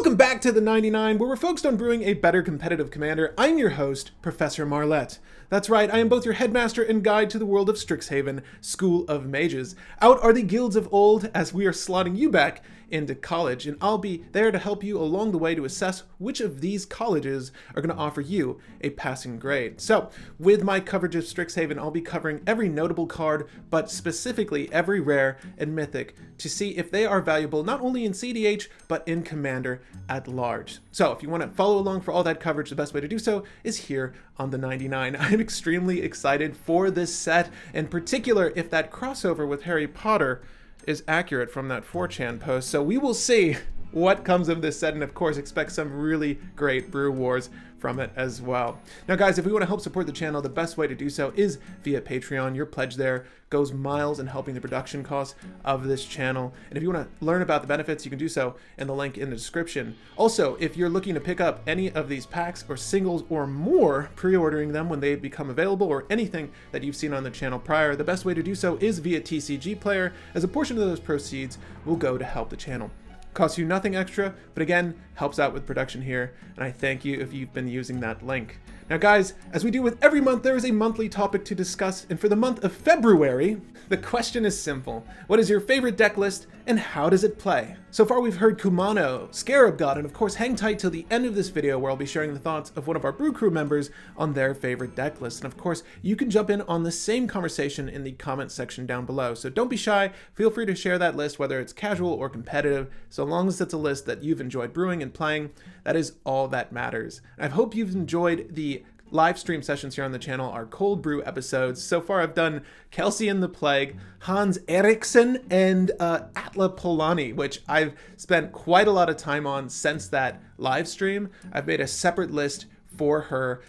Welcome back to the 99, where we're focused on brewing a better competitive commander. I'm your host, Professor Marlette. That's right, I am both your headmaster and guide to the world of Strixhaven, School of Mages. Out are the guilds of old, as we are slotting you back into college, and I'll be there to help you along the way to assess which of these colleges are going to offer you a passing grade. So, with my coverage of Strixhaven, I'll be covering every notable card, but specifically every rare and mythic, to see if they are valuable not only in cEDH, but in Commander at large. So, if you want to follow along for all that coverage, the best way to do so is here on the 99. I'm extremely excited for this set, in particular if that crossover with Harry Potter is accurate from that 4chan post. So we will see what comes of this set, and of course expect some really great brew wars from it as well. Now guys, if we want to help support the channel, the best way to do so is via Patreon. Your pledge there goes miles in helping the production costs of this channel. And if you want to learn about the benefits, you can do so in the link in the description. Also, if you're looking to pick up any of these packs or singles or more, pre-ordering them when they become available, or anything that you've seen on the channel prior, the best way to do so is via TCG Player, as a portion of those proceeds will go to help the channel. Costs you nothing extra, but again, helps out with production here, and I thank you if you've been using that link. Now guys, as we do with every month, there is a monthly topic to discuss, and for the month of February, the question is simple. What is your favorite deck list, and how does it play? So far we've heard Kumano, Scarab God, and of course hang tight till the end of this video where I'll be sharing the thoughts of one of our brew crew members on their favorite deck list. And of course, you can jump in on the same conversation in the comment section down below. So don't be shy, feel free to share that list, whether it's casual or competitive, so long as it's a list that you've enjoyed brewing and playing. That is all that matters. I hope you've enjoyed the live stream sessions here on the channel, our cold brew episodes. So far I've done Kelsey and the Plague, Hans Eriksson, and Atla Polani, which I've spent quite a lot of time on since that live stream. I've made a separate list for her,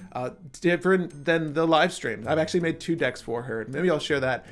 different than the live stream. I've actually made 2 decks for her. Maybe I'll share that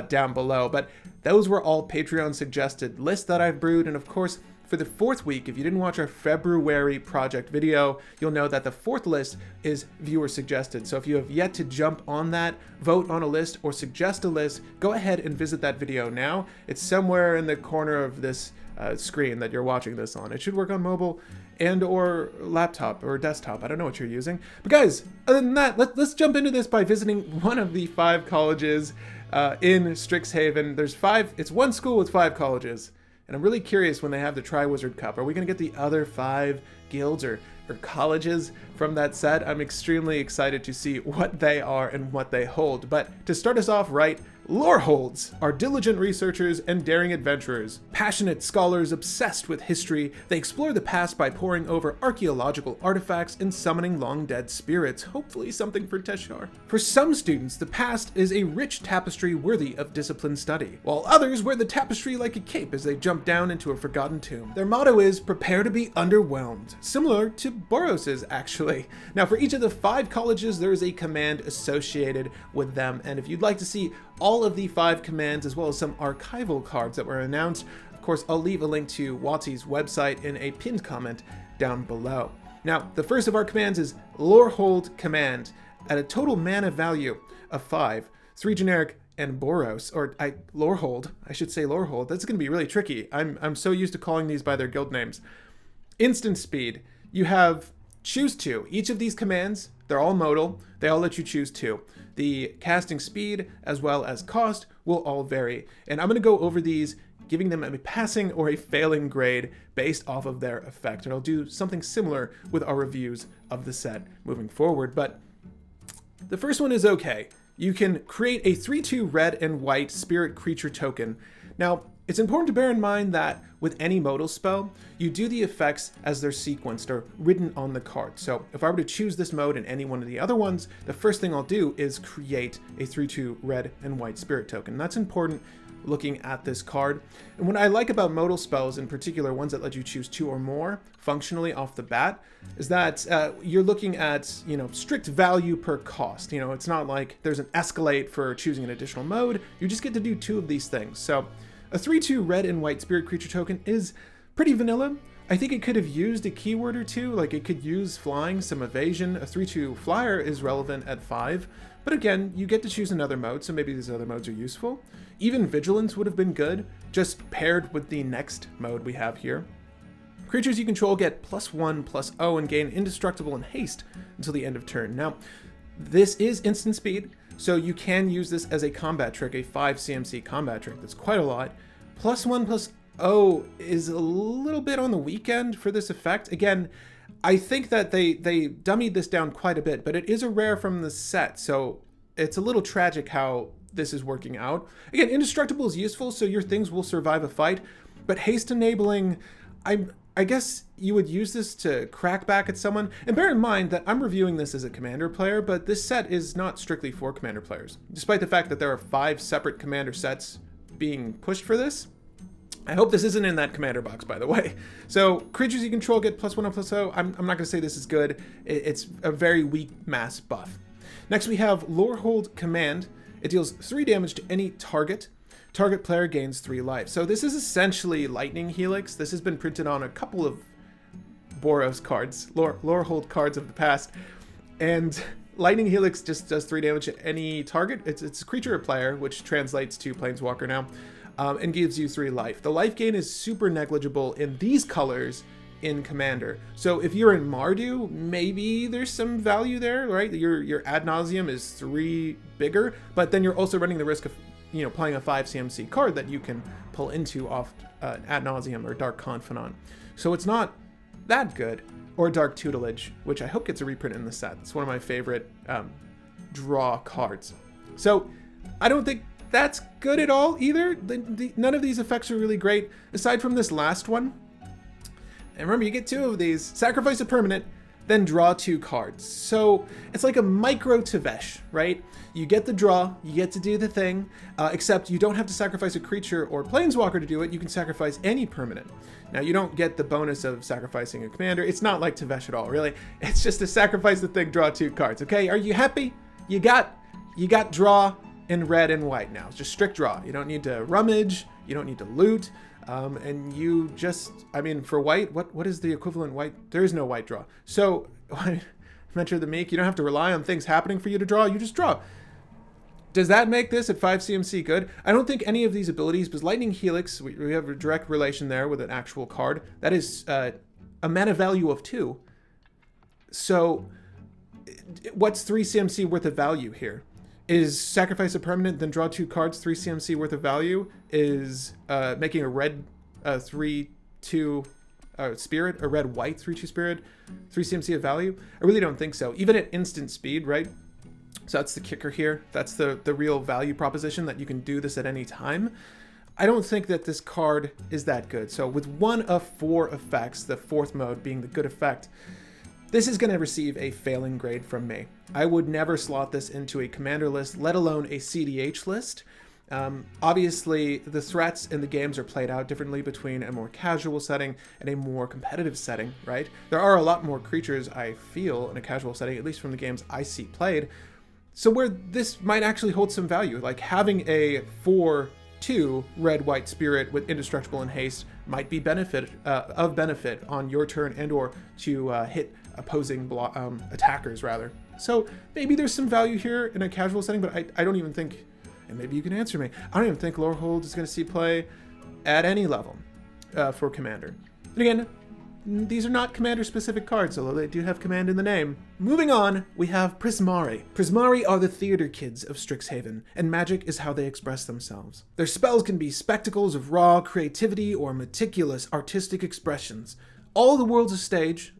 down below, but those were all Patreon suggested lists that I've brewed. And of course, for the 4th week, if you didn't watch our February project video, you'll know that the 4th list is viewer suggested. So if you have yet to jump on that, vote on a list, or suggest a list, go ahead and visit that video now. It's somewhere in the corner of this screen that you're watching this on. It should work on mobile and or laptop or desktop. I don't know what you're using. But guys, other than that, let's jump into this by visiting one of the 5 colleges in Strixhaven. There's 5, it's one school with 5 colleges. And I'm really curious when they have the Triwizard Cup. Are we going to get the other 5 guilds or colleges from that set? I'm extremely excited to see what they are and what they hold. But to start us off right, Loreholds are diligent researchers and daring adventurers. Passionate scholars obsessed with history, they explore the past by poring over archaeological artifacts and summoning long-dead spirits, hopefully something for Teshar. For some students, the past is a rich tapestry worthy of disciplined study, while others wear the tapestry like a cape as they jump down into a forgotten tomb. Their motto is, prepare to be underwhelmed, similar to Boros's actually. Now for each of the 5 colleges, there is a command associated with them, and if you'd like to see all of the 5 commands as well as some archival cards that were announced, of course I'll leave a link to WotC's website in a pinned comment down below. Now the first of our commands is Lorehold Command at a total mana value of 5, 3 generic and Boros, or Lorehold, I should say Lorehold. That's going to be really tricky. I'm so used to calling these by their guild names. Instant speed. You have choose 2. Each of these commands, they're all modal. They all let you choose 2. The casting speed as well as cost will all vary. And I'm going to go over these, giving them a passing or a failing grade based off of their effect. And I'll do something similar with our reviews of the set moving forward. But the first one is okay. You can create a 3/2 red and white spirit creature token. Now, it's important to bear in mind that with any modal spell, you do the effects as they're sequenced or written on the card. So if I were to choose this mode in any one of the other ones, the first thing I'll do is create a 3/2 red and white spirit token. That's important looking at this card. And what I like about modal spells, in particular ones that let you choose 2 or more functionally off the bat, is that you're looking at, strict value per cost. It's not like there's an escalate for choosing an additional mode. You just get to do 2 of these things. So a 3/2 red and white spirit creature token is pretty vanilla. I think it could have used a keyword or 2, like it could use flying, some evasion. A 3/2 flyer is relevant at 5, but again, you get to choose another mode, so maybe these other modes are useful. Even vigilance would have been good, just paired with the next mode we have here. Creatures you control get +1/+0 and gain indestructible and haste until the end of turn. Now, this is instant speed, so you can use this as a combat trick, a 5 CMC combat trick. That's quite a lot. +1/+0 is a little bit on the weak end for this effect. Again, I think that they dummied this down quite a bit, but it is a rare from the set, so it's a little tragic how this is working out. Again, indestructible is useful, so your things will survive a fight, but haste enabling, I guess you would use this to crack back at someone. And bear in mind that I'm reviewing this as a Commander player, but this set is not strictly for Commander players. Despite the fact that there are 5 separate Commander sets being pushed for this. I hope this isn't in that Commander box, by the way. So, creatures you control get +1/+0. I'm not going to say this is good. It's a very weak mass buff. Next, we have Lorehold Command. It deals 3 damage to any target. Target player gains 3 life. So this is essentially Lightning Helix. This has been printed on a couple of Boros cards, Lorehold cards of the past. And Lightning Helix just does 3 damage to any target. It's a creature or player, which translates to Planeswalker now, and gives you 3 life. The life gain is super negligible in these colors in Commander. So if you're in Mardu, maybe there's some value there, right? Your ad nauseum is 3 bigger, but then you're also running the risk of playing a 5 CMC card that you can pull into off ad nauseum or Dark Confidant. So it's not that good. Or Dark Tutelage, which I hope gets a reprint in the set. It's one of my favorite draw cards. So I don't think that's good at all either. None of these effects are really great, aside from this last one. And remember, you get 2 of these. Sacrifice a permanent, then draw 2 cards. So it's like a micro Tevesh, right? You get the draw, you get to do the thing, except you don't have to sacrifice a creature or planeswalker to do it. You can sacrifice any permanent. Now, you don't get the bonus of sacrificing a commander. It's not like Tevesh at all, really. It's just to sacrifice the thing, draw 2 cards, okay? Are you happy? You got draw in red and white now. It's just strict draw. You don't need to rummage. You don't need to loot. And you just, for white, what is the equivalent white? There is no white draw. So, Mentor the Meek, you don't have to rely on things happening for you to draw. You just draw. Does that make this at 5 CMC good? I don't think any of these abilities, because Lightning Helix, we have a direct relation there with an actual card. That is a mana value of 2. So, what's 3 CMC worth of value here? Is sacrifice a permanent, then draw 2 cards, 3 CMC worth of value? Is making a red 3/2 spirit, a red-white 3/2 spirit, 3 CMC of value? I really don't think so. Even at instant speed, right? So that's the kicker here. That's the real value proposition, that you can do this at any time. I don't think that this card is that good. So with 1 of 4 effects, the 4th mode being the good effect, this is going to receive a failing grade from me. I would never slot this into a commander list, let alone a cEDH list. Obviously, the threats in the games are played out differently between a more casual setting and a more competitive setting, right? There are a lot more creatures, I feel, in a casual setting, at least from the games I see played. So where this might actually hold some value, like having a 4/2 red-white spirit with indestructible and haste might be benefit on your turn and or to hit opposing attackers, rather. So maybe there's some value here in a casual setting, but I don't even think, and maybe you can answer me, I don't even think Lorehold is going to see play at any level for Commander. And again, these are not Commander-specific cards, although they do have Command in the name. Moving on, we have Prismari. Prismari are the theater kids of Strixhaven, and magic is how they express themselves. Their spells can be spectacles of raw creativity or meticulous artistic expressions. All the world's a stage,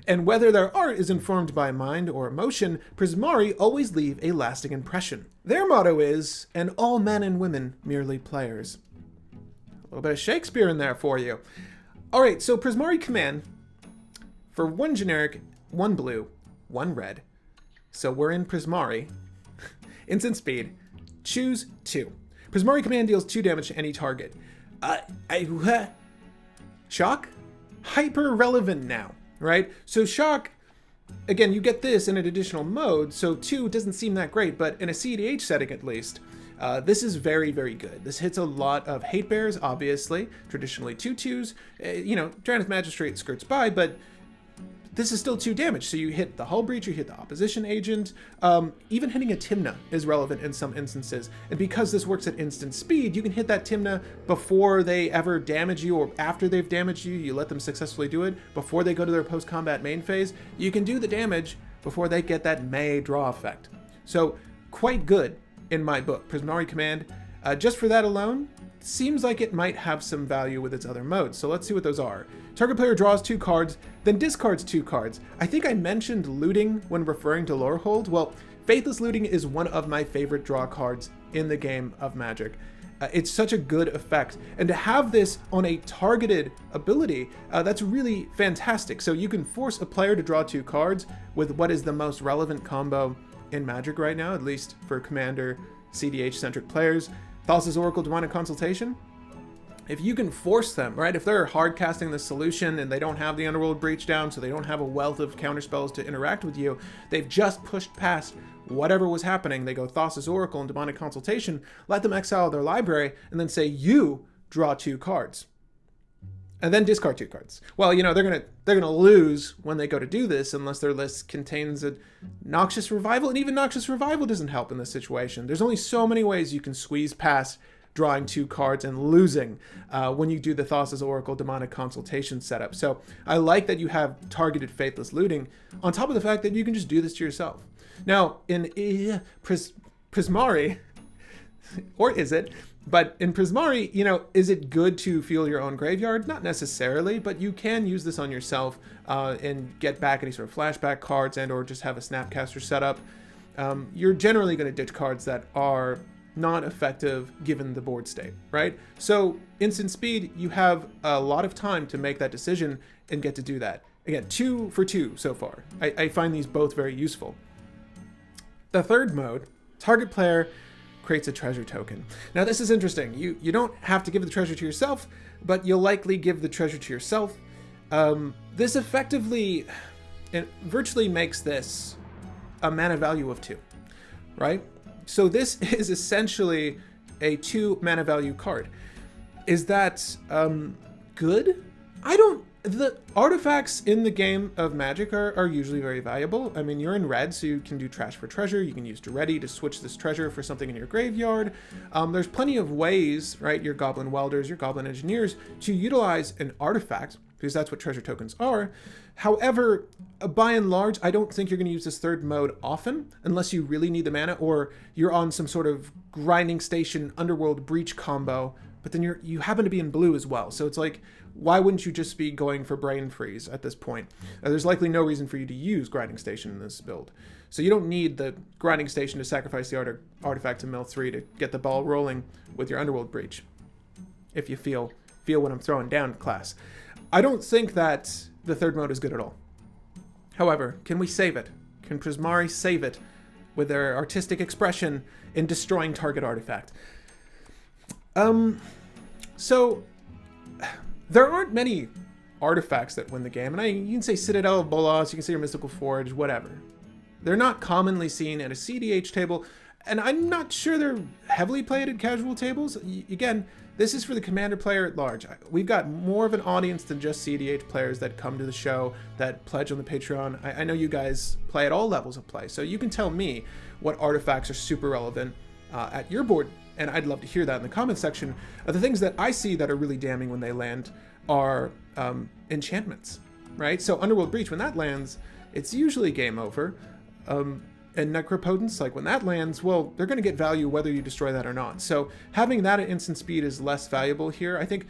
and whether their art is informed by mind or emotion, Prismari always leave a lasting impression. Their motto is, and all men and women merely players. A little bit of Shakespeare in there for you. Alright, so Prismari Command, for 1 generic, 1 blue, 1 red. So we're in Prismari. Instant speed. Choose 2. Prismari Command deals 2 damage to any target. Shock? Hyper relevant now, right? So Shock, again, you get this in an additional mode, so 2 doesn't seem that great, but in a cEDH setting at least, this is very, very good. This hits a lot of hate bears, obviously. Traditionally 2/2s. Drannith Magistrate skirts by, but this is still 2 damage. So you hit the Hull Breach, you hit the opposition agent. Even hitting a Tymna is relevant in some instances. And because this works at instant speed, you can hit that Tymna before they ever damage you, or after they've damaged you, you let them successfully do it. Before they go to their post-combat main phase, you can do the damage before they get that May draw effect. So quite good in my book. Prismari Command, just for that alone, seems like it might have some value with its other modes. So let's see what those are. Target player draws 2 cards, then discards 2 cards. I think I mentioned looting when referring to Lorehold. Well, Faithless Looting is one of my favorite draw cards in the game of Magic. It's such a good effect. And to have this on a targeted ability, that's really fantastic. So you can force a player to draw 2 cards with what is the most relevant combo in Magic right now, at least for Commander cEDH-centric players. Thassa's Oracle Demonic Consultation. If you can force them, right, if they're hard casting the solution and they don't have the Underworld Breach down, so they don't have a wealth of counterspells to interact with you, they've just pushed past whatever was happening. They go Thassa's Oracle and Demonic Consultation, let them exile their library, and then say, you draw 2 cards. And then discard 2 cards. Well, you know, they're gonna lose when they go to do this unless their list contains a Noxious Revival, and even Noxious Revival doesn't help in this situation. There's only so many ways you can squeeze past drawing 2 cards and losing when you do the Thassa's Oracle Demonic Consultation setup. So I like that you have targeted Faithless Looting, on top of the fact that you can just do this to yourself. Now, in Prismari, or is it? But in Prismari, you know, is it good to feel your own graveyard? Not necessarily, but you can use this on yourself and get back any sort of flashback cards and or just have a Snapcaster set up. You're generally going to ditch cards that are not effective given the board state, right? So instant speed, you have a lot of time to make that decision and get to do that. Again, 2 for 2 so far. I find these both very useful. The third mode, target player creates a treasure token. Now this is interesting. You don't have to give the treasure to yourself, but you'll likely give the treasure to yourself. This effectively, it virtually makes this a mana value of 2, right? So this is essentially a 2 mana value card. Is that good? The artifacts in the game of Magic are usually very valuable. I mean, you're in red, so you can do trash for treasure. You can use Duretti to switch this treasure for something in your graveyard. There's plenty of ways, right, your Goblin Welders, your Goblin Engineers, to utilize an artifact, because that's what treasure tokens are. However, by and large, I don't think you're going to use this third mode often, unless you really need the mana, or you're on some sort of grinding station Underworld Breach combo, but then you happen to be in blue as well. So it's like, why wouldn't you just be going for Brain Freeze at this point? There's likely no reason for you to use Grinding Station in this build. So you don't need the Grinding Station to sacrifice the artifact to mill 3 to get the ball rolling with your Underworld Breach. If you feel what I'm throwing down, class. I don't think that the third mode is good at all. However, can we save it? Can Prismari save it with their artistic expression in destroying target artifact? So there aren't many artifacts that win the game, and you can say Citadel of Bolas, you can say your Mystical Forge, whatever. They're not commonly seen at a cEDH table, and I'm not sure they're heavily played at casual tables. Again, this is for the Commander player at large. We've got more of an audience than just cEDH players that come to the show, that pledge on the Patreon. I know you guys play at all levels of play, so you can tell me what artifacts are super relevant at your board, and I'd love to hear that in the comments section. The things that I see that are really damning when they land are enchantments, right? So Underworld Breach, when that lands, it's usually game over. And Necropotence, like when that lands, well, they're going to get value whether you destroy that or not. So having that at instant speed is less valuable here. I think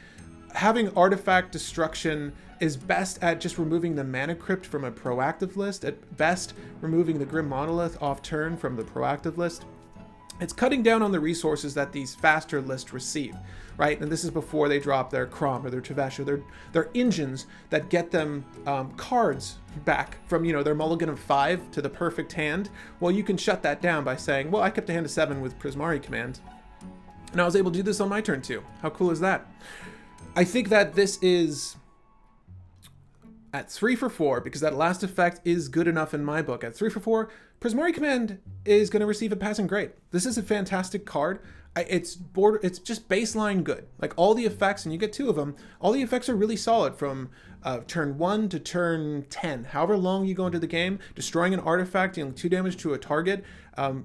having artifact destruction is best at just removing the Mana Crypt from a proactive list, at best removing the Grim Monolith off turn from the proactive list. It's cutting down on the resources that these faster lists receive, right? And this is before they drop their Crom or their Travesh or their engines that get them cards back from, you know, their mulligan of 5 to the perfect hand. Well, you can shut that down by saying, well, I kept a hand of 7 with Prismari Command, and I was able to do this on my turn too. How cool is that? I think that this is At 3 for 4, because that last effect is good enough in my book, at 3 for 4, Prismari Command is going to receive a passing grade. This is a fantastic card. It's just baseline good. Like all the effects, and you get 2 of them, all the effects are really solid from turn 1 to turn 10. However long you go into the game, destroying an artifact, dealing 2 damage to a target,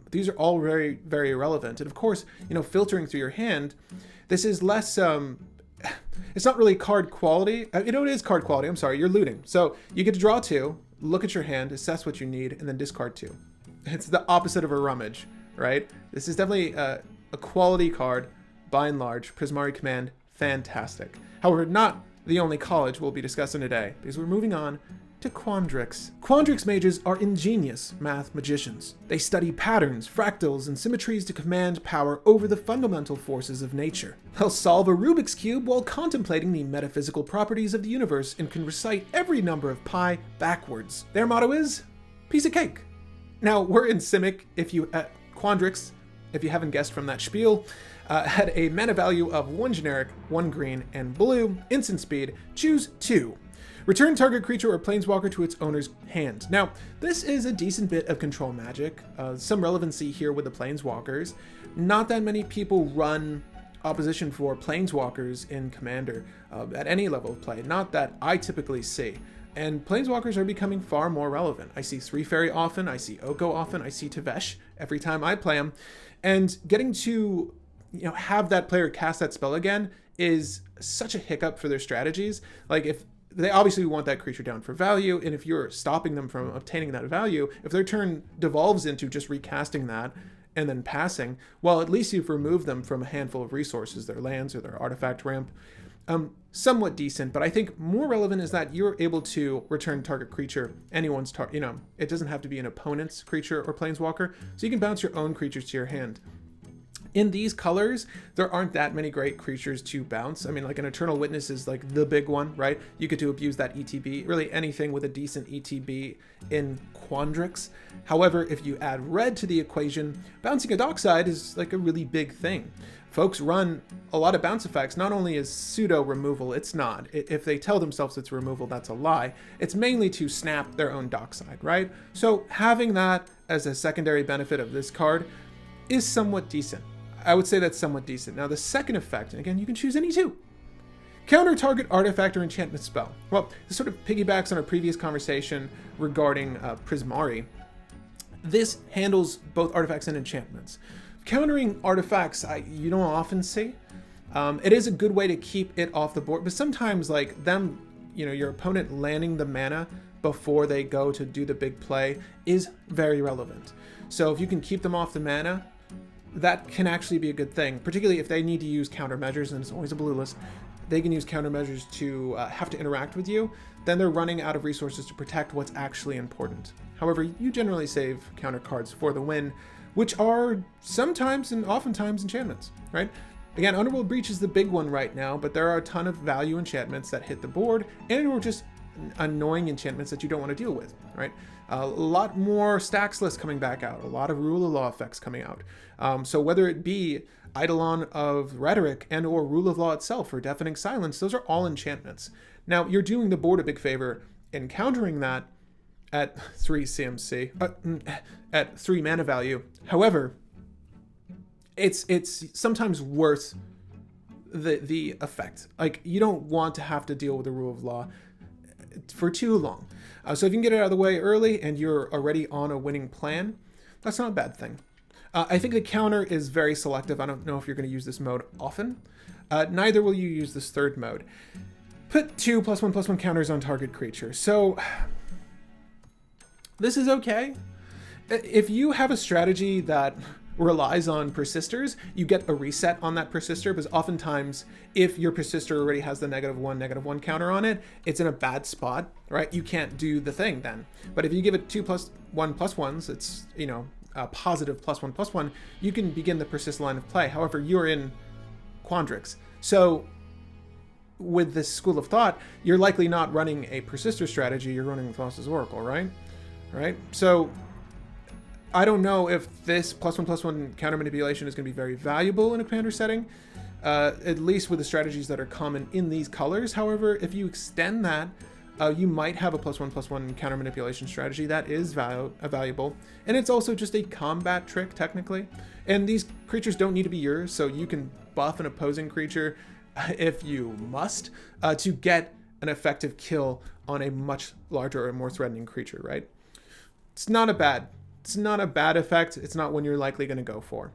these are all very, very relevant. And of course, filtering through your hand, this is less... it's not really card quality. It is card quality. I'm sorry, you're looting. So you get to draw 2, look at your hand, assess what you need, and then discard 2. It's the opposite of a rummage, right? This is definitely a quality card, by and large. Prismari Command, fantastic. However, not the only college we'll be discussing today, because we're moving on to Quandricks. Quandricks mages are ingenious math magicians. They study patterns, fractals, and symmetries to command power over the fundamental forces of nature. They'll solve a Rubik's Cube while contemplating the metaphysical properties of the universe and can recite every number of pi backwards. Their motto is, piece of cake. Now, we're in Simic, Quandricks, if you haven't guessed from that spiel, had a mana value of 1 generic, 1 green, and blue, instant speed, choose 2. Return target creature or planeswalker to its owner's hand. Now, this is a decent bit of control magic. Some relevancy here with the planeswalkers. Not that many people run opposition for planeswalkers in Commander at any level of play. Not that I typically see. And planeswalkers are becoming far more relevant. I see 3 Fairy often, I see Oko often, I see Tevesh every time I play them. And getting to have that player cast that spell again is such a hiccup for their strategies. Like, if they obviously want that creature down for value, and if you're stopping them from obtaining that value, if their turn devolves into just recasting that and then passing, well, at least you've removed them from a handful of resources, their lands or their artifact ramp. Somewhat decent, but I think more relevant is that you're able to return target creature, anyone's it doesn't have to be an opponent's creature or planeswalker, so you can bounce your own creatures to your hand. In these colors, there aren't that many great creatures to bounce. I mean, like an Eternal Witness is like the big one, right? You get to abuse that ETB, really anything with a decent ETB in Quandricks. However, if you add red to the equation, bouncing a Dockside is like a really big thing. Folks run a lot of bounce effects. Not only is pseudo removal, it's not. If they tell themselves it's removal, that's a lie. It's mainly to snap their own Dockside, right? So having that as a secondary benefit of this card is somewhat decent. I would say that's somewhat decent. Now the second effect, and again, you can choose any 2. Counter target artifact or enchantment spell. Well, this sort of piggybacks on our previous conversation regarding Prismari. This handles both artifacts and enchantments. Countering artifacts, you don't often see. It is a good way to keep it off the board, but sometimes like them, your opponent landing the mana before they go to do the big play is very relevant. So if you can keep them off the mana, that can actually be a good thing, particularly if they need to use countermeasures, and it's always a blue list. They can use countermeasures to have to interact with you, then they're running out of resources to protect what's actually important. However, you generally save counter cards for the win, which are sometimes and oftentimes enchantments, right? Again, Underworld Breach is the big one right now, but there are a ton of value enchantments that hit the board, and or just annoying enchantments that you don't want to deal with, right? A lot more stacks lists coming back out, a lot of Rule of Law effects coming out. So whether it be Eidolon of Rhetoric and or Rule of Law itself or Deafening Silence, those are all enchantments. Now, you're doing the board a big favor in countering that at 3 CMC, at 3 mana value. However, it's sometimes worth the effect. Like, you don't want to have to deal with the Rule of Law for too long. So if you can get it out of the way early and you're already on a winning plan, that's not a bad thing. I think the counter is very selective. I don't know if you're going to use this mode often. Neither will you use this third mode. Put 2 +1/+1 counters on target creature. So this is okay. If you have a strategy that relies on persisters, you get a reset on that persister, because oftentimes if your persister already has the -1/-1 counter on it, it's in a bad spot, right? You can't do the thing then. But if you give it 2 +1/+1s, it's, a positive +1/+1, you can begin the persist line of play. However, you're in Quandricks. So with this school of thought, you're likely not running a persister strategy, you're running Thassa's Oracle, right? Right? So I don't know if this +1/+1 counter manipulation is going to be very valuable in a commander setting, at least with the strategies that are common in these colors. However, if you extend that you might have a +1/+1 counter manipulation strategy that is valuable. And it's also just a combat trick, technically. And these creatures don't need to be yours, so you can buff an opposing creature if you must to get an effective kill on a much larger or more threatening creature, right? It's not a bad effect. It's not one you're likely going to go for.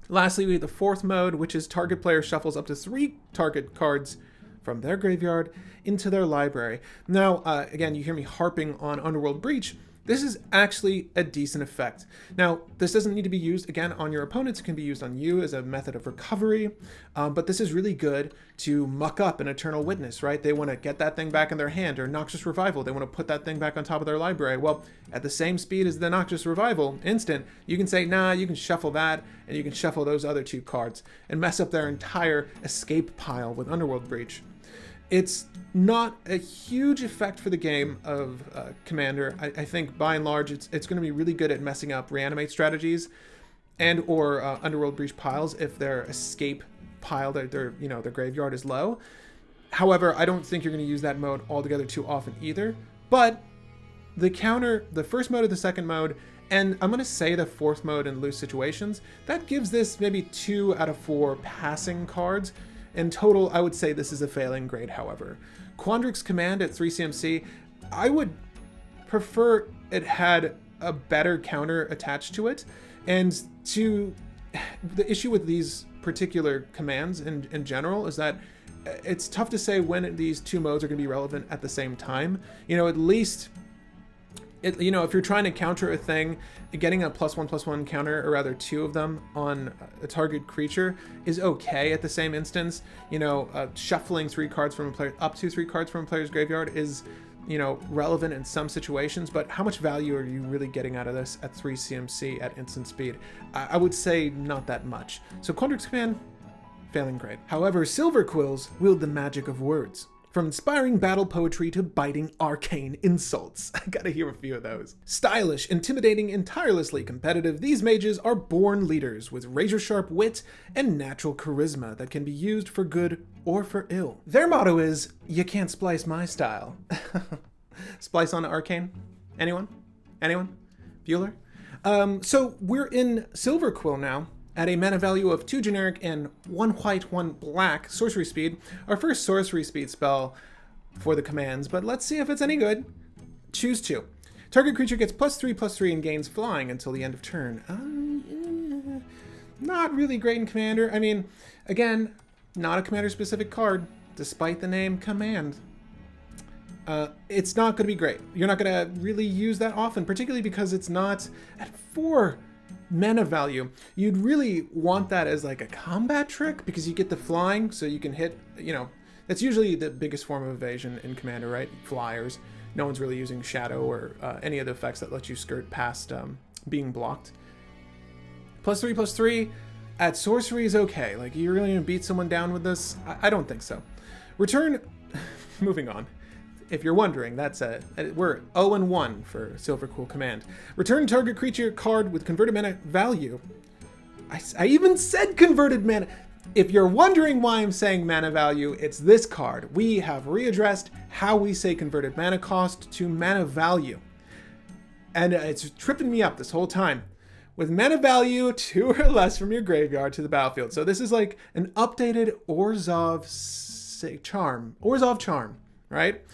Lastly, we have the fourth mode, which is target player shuffles up to 3 target cards from their graveyard into their library. Now, again, you hear me harping on Underworld Breach. This is actually a decent effect. Now, this doesn't need to be used, again, on your opponents. It can be used on you as a method of recovery, but this is really good to muck up an Eternal Witness, right? They want to get that thing back in their hand, or Noxious Revival. They want to put that thing back on top of their library. Well, at the same speed as the Noxious Revival instant, you can say, nah, you can shuffle that, and you can shuffle those other 2 cards, and mess up their entire escape pile with Underworld Breach. It's not a huge effect for the game of Commander. I think by and large it's going to be really good at messing up reanimate strategies and or Underworld Breach piles if their escape pile, their graveyard is low. However, I don't think you're going to use that mode altogether too often either. But the first mode or the second mode, and I'm going to say the fourth mode in loose situations, that gives this maybe 2 out of 4 passing cards. In total, I would say this is a failing grade, however. Quandricks Command at 3 CMC, I would prefer it had a better counter attached to it. And the issue with these particular commands in general is that it's tough to say when these 2 modes are going to be relevant at the same time. At least, if you're trying to counter a thing, getting a +1/+1 counter, or rather 2 of them on a target creature is okay at the same instance. Shuffling 3 cards from a player, up to 3 cards from a player's graveyard is, relevant in some situations, but how much value are you really getting out of this at 3 CMC at instant speed? I would say not that much. So Quandricks Command, failing grade. However, Silver Quills wield the magic of words. From inspiring battle poetry to biting arcane insults. I gotta hear a few of those. Stylish, intimidating, and tirelessly competitive, these mages are born leaders with razor-sharp wit and natural charisma that can be used for good or for ill. Their motto is, you can't splice my style. Splice on arcane? Anyone? Bueller? So we're in Silver Quill now. At a mana value of 2 generic and 1 white, 1 black sorcery speed, our first sorcery speed spell for the commands, but let's see if it's any good. Choose 2. Target creature gets +3/+3 and gains flying until the end of turn. Not really great in Commander. I mean, again, not a Commander-specific card, despite the name Command. It's not going to be great. You're not going to really use that often, particularly because it's not at 4 mana value. You'd really want that as like a combat trick because you get the flying, so you can hit, that's usually the biggest form of evasion in Commander, right? Flyers. No one's really using Shadow or any of the effects that let you skirt past being blocked. +3/+3 at sorcery is okay. Like, you're really gonna beat someone down with this? I don't think so. Return, moving on. If you're wondering, we're 0-1 for Silver Quill Command. Return target creature card with converted mana value. I even said converted mana. If you're wondering why I'm saying mana value, it's this card. We have readdressed how we say converted mana cost to mana value. And it's tripping me up this whole time. With mana value 2 or less from your graveyard to the battlefield. So this is like an updated Orzhov Charm, right?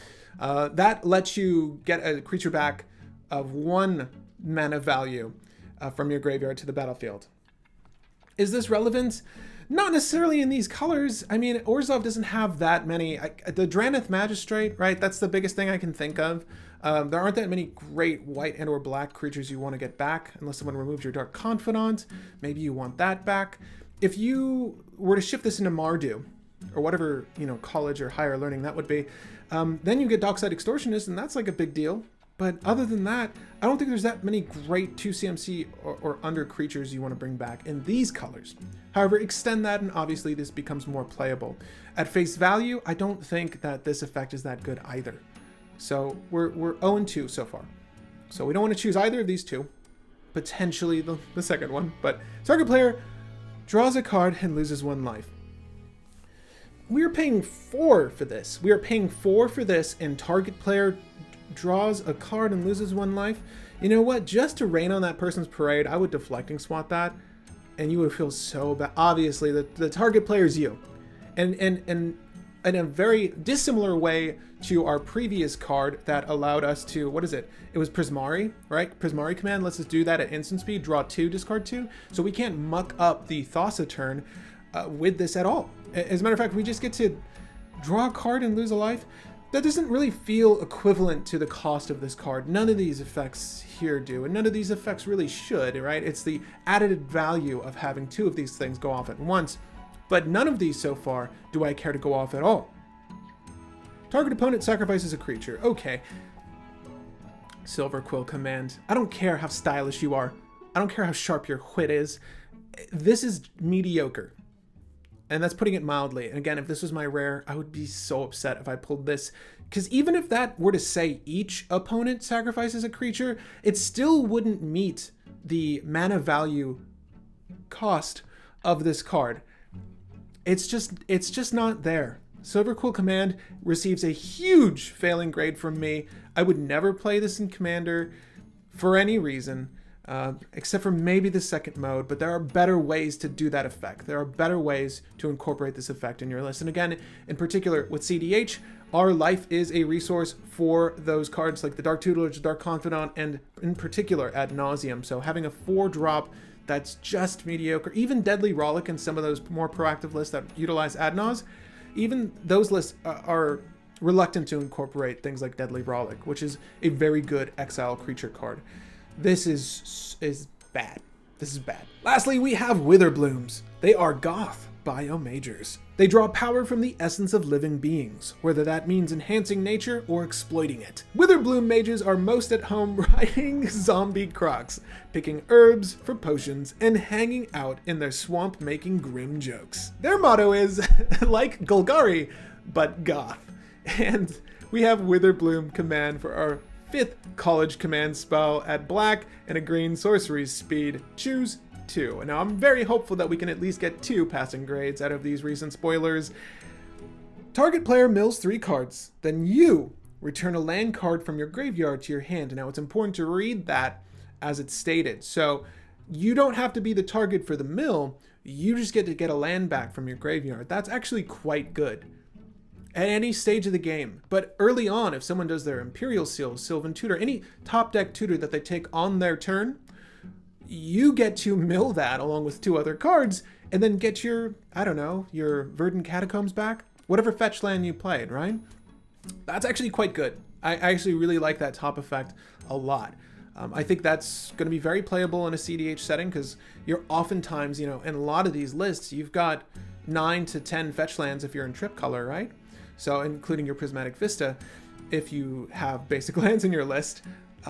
That lets you get a creature back of 1 mana value from your graveyard to the battlefield. Is this relevant? Not necessarily in these colors. I mean, Orzhov doesn't have that many. The Drannith Magistrate, right? That's the biggest thing I can think of. There aren't that many great white and or black creatures you want to get back unless someone removes your Dark Confidant. Maybe you want that back. If you were to shift this into Mardu, or whatever, college or higher learning that would be, then you get Dockside Extortionist, and that's like a big deal. But other than that, I don't think there's that many great 2 CMC or under creatures you want to bring back in these colors. However, extend that, and obviously this becomes more playable. At face value, I don't think that this effect is that good either. So we're 0-2 so far. So we don't want to choose either of these 2. Potentially the second one. But target player draws a card and loses 1 life. we are paying 4 for this. We are paying 4 for this, and target player draws a card and loses 1 life. You know what? Just to rain on that person's parade, I would deflecting swat that, and you would feel so bad. Obviously, the target player is you. And in a very dissimilar way to our previous card that allowed us to, what is it? It was Prismari, right? Prismari command lets us do that at instant speed, draw 2, discard 2. So we can't muck up the Thassa turn with this at all. As a matter of fact, we just get to draw a card and lose a life. That doesn't really feel equivalent to the cost of this card. None of these effects here do, and none of these effects really should, right? It's the added value of having 2 of these things go off at once, but none of these so far do I care to go off at all. Target opponent sacrifices a creature. Okay. Silver Quill Command. I don't care how stylish you are. I don't care how sharp your wit is. This is mediocre. And that's putting it mildly. And again, if this was my rare, I would be so upset if I pulled this. Because even if that were to say each opponent sacrifices a creature, it still wouldn't meet the mana value cost of this card. It's just not there. Silver Quill Command receives a huge failing grade from me. I would never play this in Commander for any reason. Except for maybe the second mode, but there are better ways to do that effect. There are better ways to incorporate this effect in your list. And again, in particular with cEDH, our life is a resource for those cards like the Dark Tutelage, Dark Confidant, and in particular Ad Nauseam. So having a 4-drop that's just mediocre, even Deadly Rollick and some of those more proactive lists that utilize Ad Naus, even those lists are reluctant to incorporate things like Deadly Rollick, which is a very good exile creature card. This is bad. This is bad. Lastly, we have Witherblooms. They are goth biomagers. They draw power from the essence of living beings, whether that means enhancing nature or exploiting it. Witherbloom mages are most at home riding zombie crocs, picking herbs for potions, and hanging out in their swamp making grim jokes. Their motto is, like Golgari, but goth. And we have Witherbloom Command for our 5th college command spell at black and a green sorcery speed. Choose 2. Now I'm very hopeful that we can at least get 2 passing grades out of these recent spoilers. Target player mills 3 cards. Then you return a land card from your graveyard to your hand. Now it's important to read that as it's stated. So you don't have to be the target for the mill. You just get to get a land back from your graveyard. That's actually quite good at any stage of the game. But early on, if someone does their Imperial Seal, Sylvan Tutor, any top deck tutor that they take on their turn, you get to mill that along with 2 other cards and then get your, I don't know, your Verdant Catacombs back, whatever fetch land you played, right? That's actually quite good. I actually really like that top effect a lot. I think that's going to be very playable in a cEDH setting because you're oftentimes, in a lot of these lists, you've got 9 to 10 fetch lands if you're in trip color, right? So including your Prismatic Vista, if you have basic lands in your list,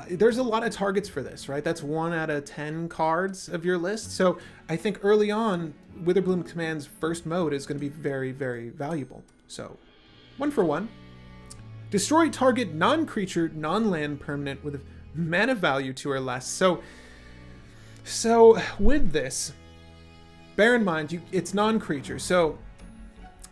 there's a lot of targets for this, right? That's 1 out of 10 cards of your list. So I think early on, Witherbloom Command's first mode is going to be very, very valuable. So 1 for 1. Destroy target non-creature, non-land permanent with mana value 2 or less. So with this, bear in mind, it's non-creature. So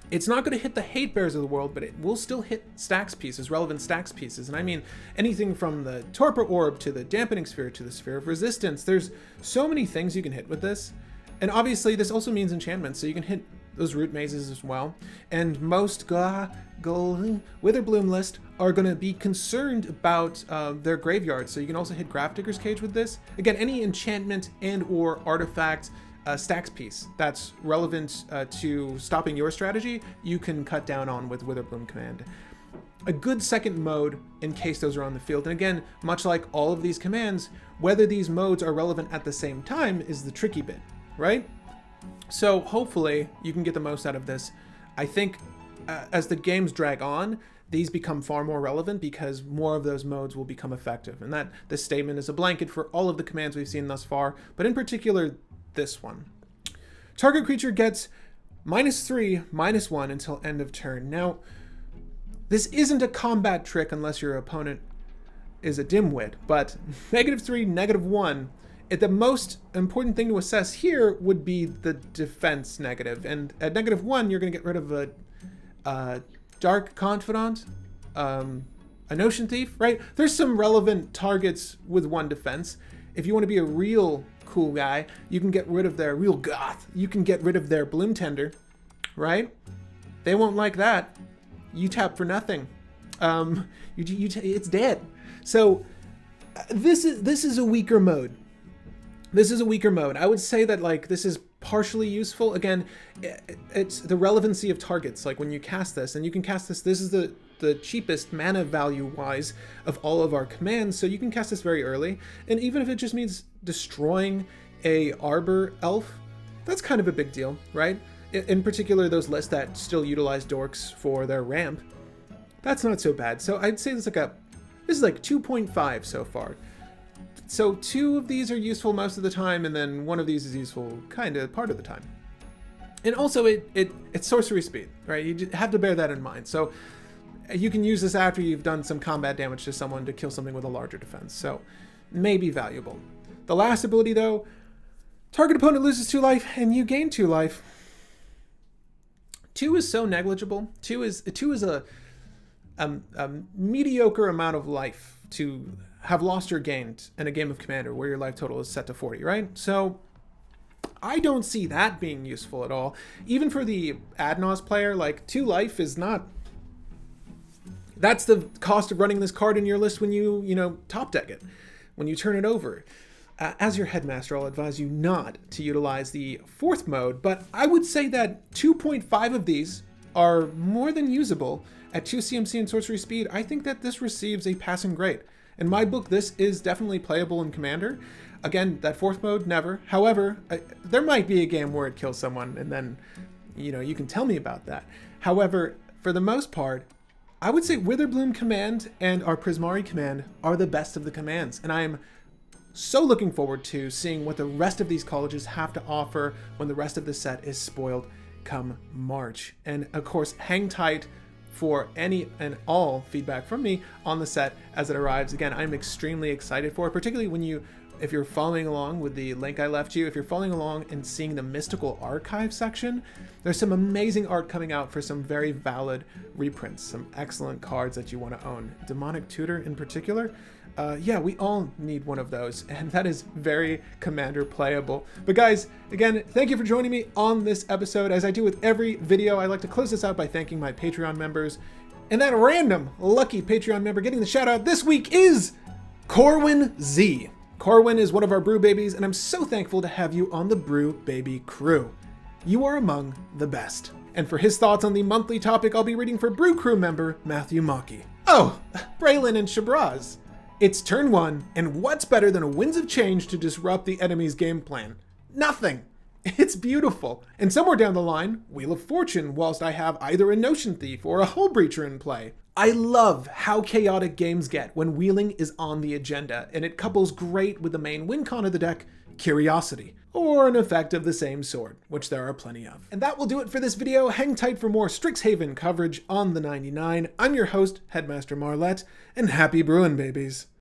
it's not going to hit the hate bears of the world, but it will still hit stacks pieces, relevant stacks pieces. And I mean anything from the Torpor Orb to the Dampening Sphere to the Sphere of Resistance. There's so many things you can hit with this. And obviously this also means enchantments, so you can hit those root mazes as well. And most Witherbloom list are going to be concerned about their graveyard, so you can also hit Grafdigger's Cage with this. Again, any enchantment and or artifact stacks piece that's relevant to stopping your strategy, you can cut down on with Witherbloom Command. A good second mode in case those are on the field. And again, much like all of these commands, whether these modes are relevant at the same time is the tricky bit, right? So hopefully you can get the most out of this. I think as the games drag on, these become far more relevant because more of those modes will become effective. And that this statement is a blanket for all of the commands we've seen thus far, but in particular, this one. Target creature gets -3, -1 until end of turn. Now, this isn't a combat trick unless your opponent is a dimwit, but -3, -1, the most important thing to assess here would be the defense negative. And at -1, you're going to get rid of a Dark Confidant, a Notion Thief, right? There's some relevant targets with 1 defense. If you want to be a real cool guy, you can get rid of their real goth. You can get rid of their Bloom Tender, right? They won't like that. You tap for nothing. It's dead. So this is a weaker mode. This is a weaker mode. I would say that like this is partially useful. Again, it's the relevancy of targets. Like when you cast this, and you can cast this. This is the cheapest mana value wise of all of our commands, so you can cast this very early. And even if it just means destroying a Arbor Elf, that's kind of a big deal, right? In particular, those lists that still utilize dorks for their ramp, that's not so bad. So I'd say this is like 2.5 so far. So 2 of these are useful most of the time, and then 1 of these is useful kind of part of the time. And also it's sorcery speed, right? You just have to bear that in mind. So you can use this after you've done some combat damage to someone to kill something with a larger defense. So may be valuable. The last ability though, target opponent loses 2 life and you gain 2 life. 2 is so negligible. 2 is a mediocre amount of life to have lost or gained in a game of Commander where your life total is set to 40, right? So I don't see that being useful at all. Even for the Adnos player, like 2 life is not... That's the cost of running this card in your list when you top deck it, when you turn it over. As your headmaster, I'll advise you not to utilize the 4th mode, but I would say that 2.5 of these are more than usable at 2 CMC and sorcery speed. I think that this receives a passing grade. In my book, this is definitely playable in Commander. Again, that 4th mode, never. However, there might be a game where it kills someone, and then, you can tell me about that. However, for the most part, I would say Witherbloom Command and our Prismari Command are the best of the commands, and I am so looking forward to seeing what the rest of these colleges have to offer when the rest of the set is spoiled come March. And of course, hang tight for any and all feedback from me on the set as it arrives. Again, I'm extremely excited for it, particularly if you're following along with the link I left you, if you're following along and seeing the Mystical Archive section, there's some amazing art coming out for some very valid reprints, some excellent cards that you want to own. Demonic Tutor in particular, yeah, we all need one of those, and that is very Commander playable. But guys, again, thank you for joining me on this episode. As I do with every video, I like to close this out by thanking my Patreon members. And that random lucky Patreon member getting the shout out this week is Corwin Z. Corwin is one of our brew babies, and I'm so thankful to have you on the Brew Baby crew. You are among the best. And for his thoughts on the monthly topic, I'll be reading for Brew Crew member Matthew Maki. Oh, Braylon and Shabraz. It's turn 1, and what's better than a Winds of Change to disrupt the enemy's game plan? Nothing. It's beautiful. And somewhere down the line, Wheel of Fortune, whilst I have either a Notion Thief or a Hull Breacher in play. I love how chaotic games get when wheeling is on the agenda, and it couples great with the main win con of the deck, Curiosity, or an effect of the same sort, which there are plenty of. And that will do it for this video. Hang tight for more Strixhaven coverage on the 99. I'm your host, Headmaster Marlette, and happy brewing, babies.